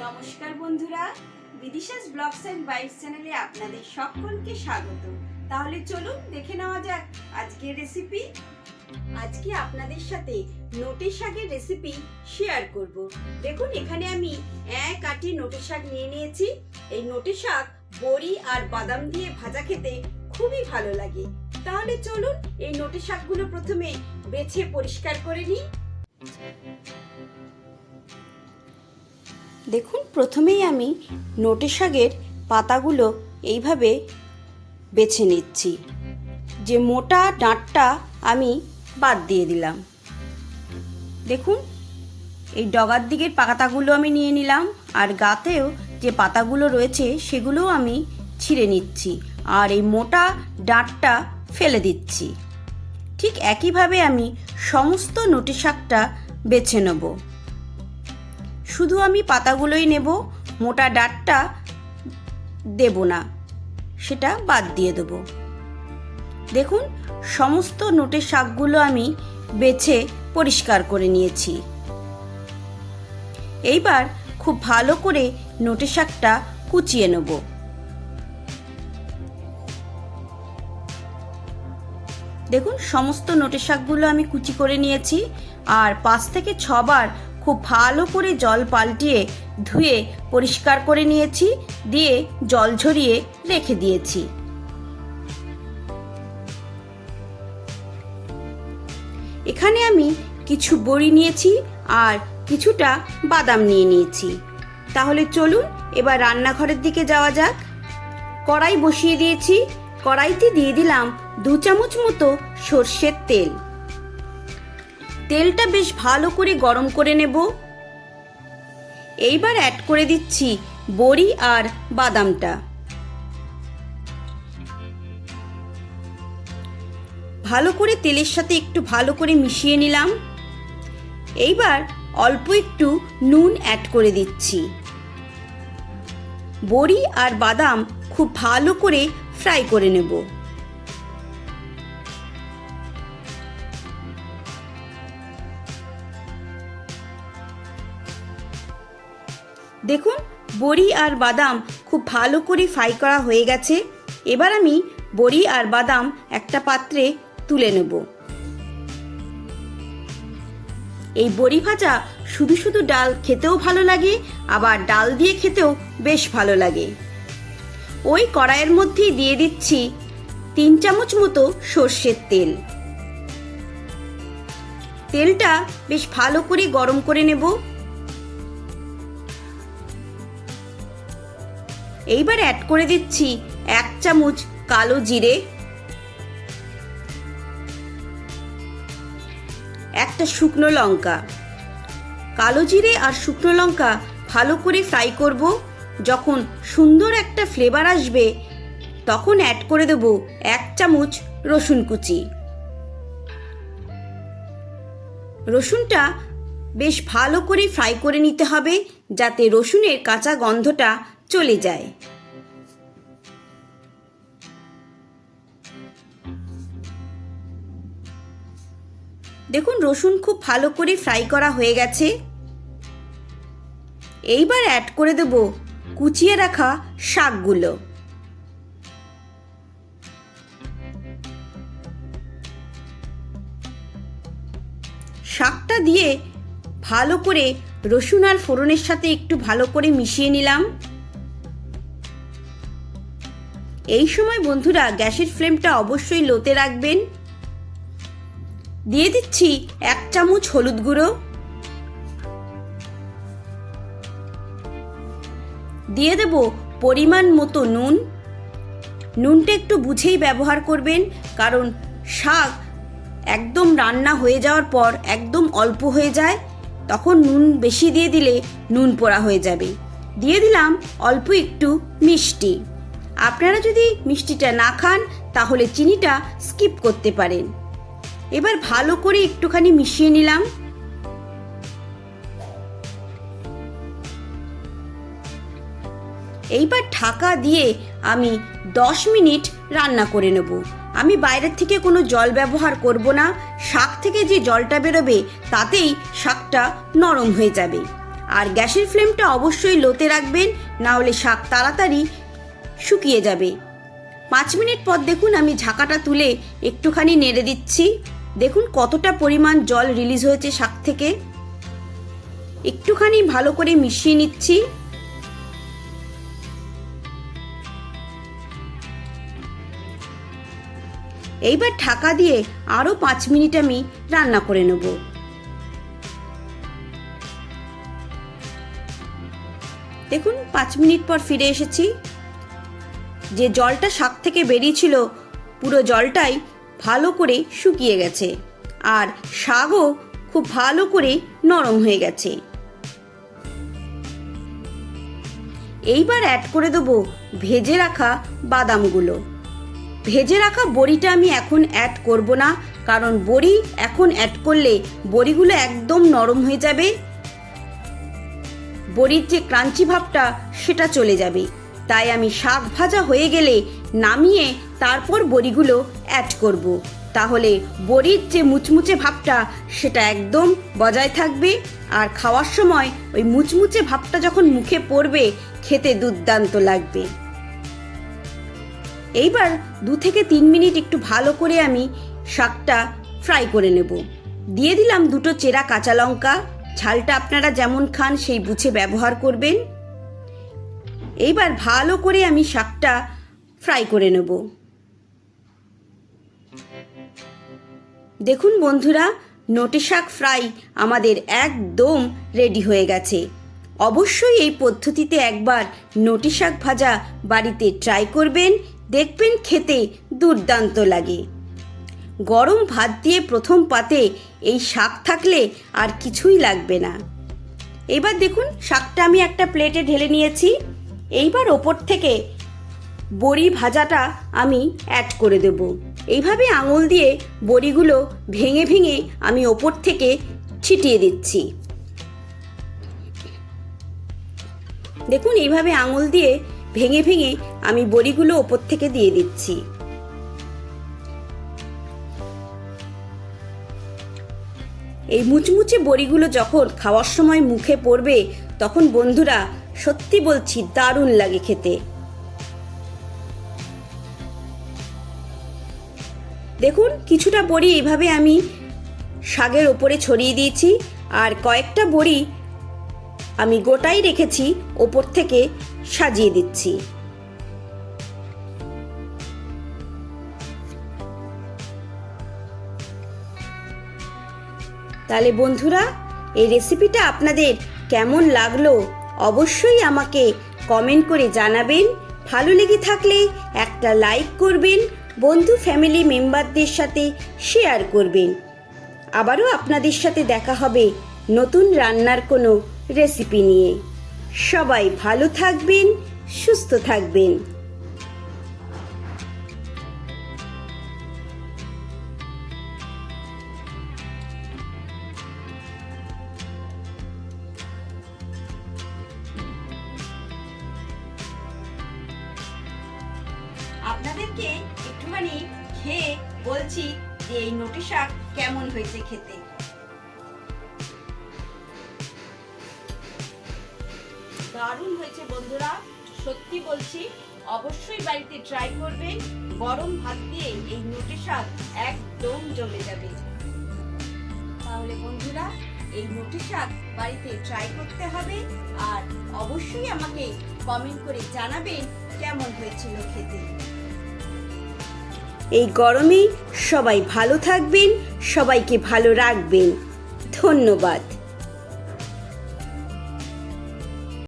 নমস্কার বন্ধুরা, বিদিশাস blogs and bytes চ্যানেলে আপনাদের সকলকে স্বাগত। তাহলে চলুন দেখে নেওয়া যাক আজকের রেসিপি। আজকে আপনাদের সাথে নোটে শাকের রেসিপি শেয়ার করব। দেখুন এখানে আমি এক আটি নোটে শাক নিয়ে নিয়েছি। এই নোটে শাক বড়ি আর বাদাম দিয়ে ভাজা খেতে খুবই ভালো লাগে। তাহলে চলুন এই নোটে শাকগুলো প্রথমে বেছে পরিষ্কার করে নিই। দেখুন প্রথমেই আমি নোটে শাকের পাতাগুলো এইভাবে বেছে নিচ্ছি। যে মোটা ডাঁটটা আমি বাদ দিয়ে দিলাম। দেখুন এই ডগার দিকের পাতাগুলো আমি নিয়ে নিলাম, আর গাতেও যে পাতাগুলো রয়েছে সেগুলোও আমি ছিঁড়ে নিচ্ছি, আর এই মোটা ডাঁটটা ফেলে দিচ্ছি। ঠিক একইভাবে আমি সমস্ত নোটে শাকটা বেছে নেব। শুধু আমি পাতাগুলোই নেব, মোটা ডাঁটটা দেব না, সেটা বাদ দিয়ে দেব। দেখুন সমস্ত নোটে শাকগুলো আমি বেছে পরিষ্কার করে নিয়েছি। এইবার খুব ভালো করে নোটে শাকটা কুচিয়ে নেব। দেখুন সমস্ত নোটে শাকগুলো আমি কুচি করে নিয়েছি, আর 5 থেকে 6 বার খুব ভালো করে জল পাল্টিয়ে ধুয়ে পরিষ্কার করে নিয়েছি, দিয়ে জল ঝরিয়ে রেখে দিয়েছি। এখানে আমি কিছু বড়ি নিয়েছি আর কিছুটা বাদাম নিয়ে নিয়েছি। তাহলে চলুন এবার রান্নাঘরের দিকে যাওয়া যাক। কড়াই বসিয়ে দিয়েছি। কড়াইতে দিয়ে দিলাম 2 চামচ মতো সর্ষের তেল। তেলটা বেশ ভালো করে গরম করে নেব। এইবার অ্যাড করে দিচ্ছি বড়ি আর বাদামটা। ভালো করে তেলের সাথে একটু ভালো করে মিশিয়ে নিলাম। এইবার অল্প একটু নুন অ্যাড করে দিচ্ছি। বড়ি আর বাদাম খুব ভালো করে ফ্রাই করে নেব। দেখুন বড়ি আর বাদাম খুব ভালো করে ফ্রাই করা হয়ে গেছে। এবার আমি বড়ি আর বাদাম একটা পাত্রে তুলে নেব। এই বড়ি ভাজা শুধু শুধু ডাল খেতেও ভালো লাগে, আবার ডাল দিয়ে খেতেও বেশ ভালো লাগে। ওই কড়াইয়ের মধ্যেই দিয়ে দিচ্ছি 3 চামচ মতো সর্ষের তেল। তেলটা বেশ ভালো করে গরম করে নেব। এইবার অ্যাড করে দিচ্ছি 1 চামচ কালো জিরে, একটা শুকনো লঙ্কা। কালো জিরে আর শুকনো লঙ্কা ভালো করে ফ্রাই করব। যখন সুন্দর একটা ফ্লেভার আসবে তখন অ্যাড করে দেব 1 চামচ রসুন কুচি। রসুনটা বেশ ভালো করে ফ্রাই করে নিতে হবে, যাতে রসুনের কাঁচা গন্ধটা চলে যায়। দেখুন রসুন খুব ভালো করে ফ্রাই করা হয়ে গেছে। এইবার অ্যাড করে দেব কুচিয়ে রাখা শাকগুলো। শাকটা দিয়ে ভালো করে রসুন আর ফোড়নের সাথে একটু ভালো করে মিশিয়ে নিলাম। এই সময় বন্ধুরা গ্যাসের ফ্লেমটা অবশ্যই লোতে রাখবেন। দিয়ে দিচ্ছি 1 চামচ হলুদ গুঁড়ো, দিয়ে দেব পরিমাণ মতো নুন। নুনটা একটু বুঝেই ব্যবহার করবেন, কারণ শাক একদম রান্না হয়ে যাওয়ার পর একদম অল্প হয়ে যায়, তখন নুন বেশি দিয়ে দিলে নুন পোড়া হয়ে যাবে। দিয়ে দিলাম অল্প একটু মিষ্টি। আপনারা যদি মিষ্টিটা না খান তাহলে চিনিটা স্কিপ করতে পারেন। এবার ভালো করে একটুখানি মিশিয়ে নিলাম। এইবার ঢাকা দিয়ে আমি 10 মিনিট রান্না করে নেব। আমি বাইরের থেকে কোনো জল ব্যবহার করব না। শাক থেকে যে জলটা বেরোবে তাতেই শাকটা নরম হয়ে যাবে। আর গ্যাসের ফ্লেমটা অবশ্যই লোতে রাখবেন, না হলে শাক তাড়াতাড়ি শুকিয়ে যাবে। 5 মিনিট পর দেখুন আমি ঢাকাটা তুলে একটুখানি নেড়ে দিচ্ছি। দেখুন কতটা পরিমাণ জল রিলিজ হয়েছে শাক থেকে। একটুখানি ভালো করে মিশিয়ে নিচ্ছি। এইবার ঢাকা দিয়ে আরও 5 মিনিট আমি রান্না করে নেব। দেখুন 5 মিনিট পর ফিরে এসেছি। যে জলটা শাক থেকে বেরিয়েছিল পুরো জলটাই ভালো করে শুকিয়ে গেছে, আর শাকও খুব ভালো করে নরম হয়ে গেছে। এইবার অ্যাড করে দেবো ভেজে রাখা বাদামগুলো। ভেজে রাখা বড়িটা আমি এখন অ্যাড করব না, কারণ বড়ি এখন অ্যাড করলে বড়িগুলো একদম নরম হয়ে যাবে, বড়ির যে ক্রাঞ্চি ভাবটা সেটা চলে যাবে। তাই আমি শাক ভাজা হয়ে গেলে নামিয়ে তারপর বড়িগুলো অ্যাড করব। তাহলে বড়ির যে মুচমুচে ভাবটা সেটা একদম বজায় থাকবে, আর খাওয়ার সময় ওই মুচমুচে ভাবটা যখন মুখে পড়বে খেতে দুর্দান্ত লাগবে। এইবার 2 থেকে 3 মিনিট একটু ভালো করে আমি শাকটা ফ্রাই করে নেব। দিয়ে দিলাম 2টো চেরা কাঁচা লঙ্কা। ঝালটা আপনারা যেমন খান সেই বুঝে ব্যবহার করবেন। এইবার ভালো করে আমি শাকটা ফ্রাই করে নেব। দেখুন বন্ধুরা, নোটে শাক ফ্রাই আমাদের একদম রেডি হয়ে গেছে। অবশ্যই এই পদ্ধতিতে একবার নোটে শাক ভাজা বাড়িতে ট্রাই করবেন, দেখবেন খেতে দুর্দান্ত লাগে। গরম ভাত দিয়ে প্রথম পাতে এই শাক থাকলে আর কিছুই লাগবে না। এবার দেখুন শাকটা আমি একটা প্লেটে ঢেলে নিয়েছি। এইবার ওপর থেকে বড়ি ভাজাটা আমি অ্যাড করে দেব। এইভাবে আঙুল দিয়ে বড়িগুলো ভেঙে ভেঙে আমি ওপর থেকে ছিটিয়ে দিচ্ছি। দেখুন এইভাবে আঙুল দিয়ে ভেঙে ভেঙে আমি বড়িগুলো ওপর থেকে দিয়ে দিচ্ছি। এই মুচমুচে বড়িগুলো যখন খাওয়ার সময় মুখে পড়বে তখন বন্ধুরা সত্যি বলছি দারুণ লাগে খেতে। দেখুন কিছুটা বড়ি এইভাবে আমি শাকের ওপরে ছড়িয়ে দিয়েছি, আর কয়েকটা বড়ি আমি গোটাই রেখেছি ওপর থেকে সাজিয়ে দিচ্ছি। তাহলে বন্ধুরা এই রেসিপিটা আপনাদের কেমন লাগলো অবশ্যই আমাকে কমেন্ট করে জানাবেন। ভালো লেগে থাকলে একটা লাইক করবেন, বন্ধু ফ্যামিলি মেম্বারদের সাথে শেয়ার করবেন। আবারও আপনাদের সাথে দেখা হবে নতুন রান্নার কোনো রেসিপি নিয়ে। সবাই ভালো থাকবেন, সুস্থ থাকবেন। আপনাদেরকে একটুখানি খেয়ে বলছি যে এই নোটে শাক কেমন হয়েছে খেতে। দারুণ হয়েছে বন্ধুরা, সত্যি বলছি অবশ্যই বাড়িতে ট্রাই করবেন। গরম ভাত দিয়ে এই নোটে শাক একদম জমে যাবে। তাহলে বন্ধুরা এই নোটে শাক বাড়িতে ট্রাই করতে হবে, আর অবশ্যই আমাকে কমেন্ট করে জানাবেন কেমন হয়েছিল খেতে। এই গরমে সবাই ভালো থাকবেন, সবাইকে ভালো রাখবেন। ধন্যবাদ।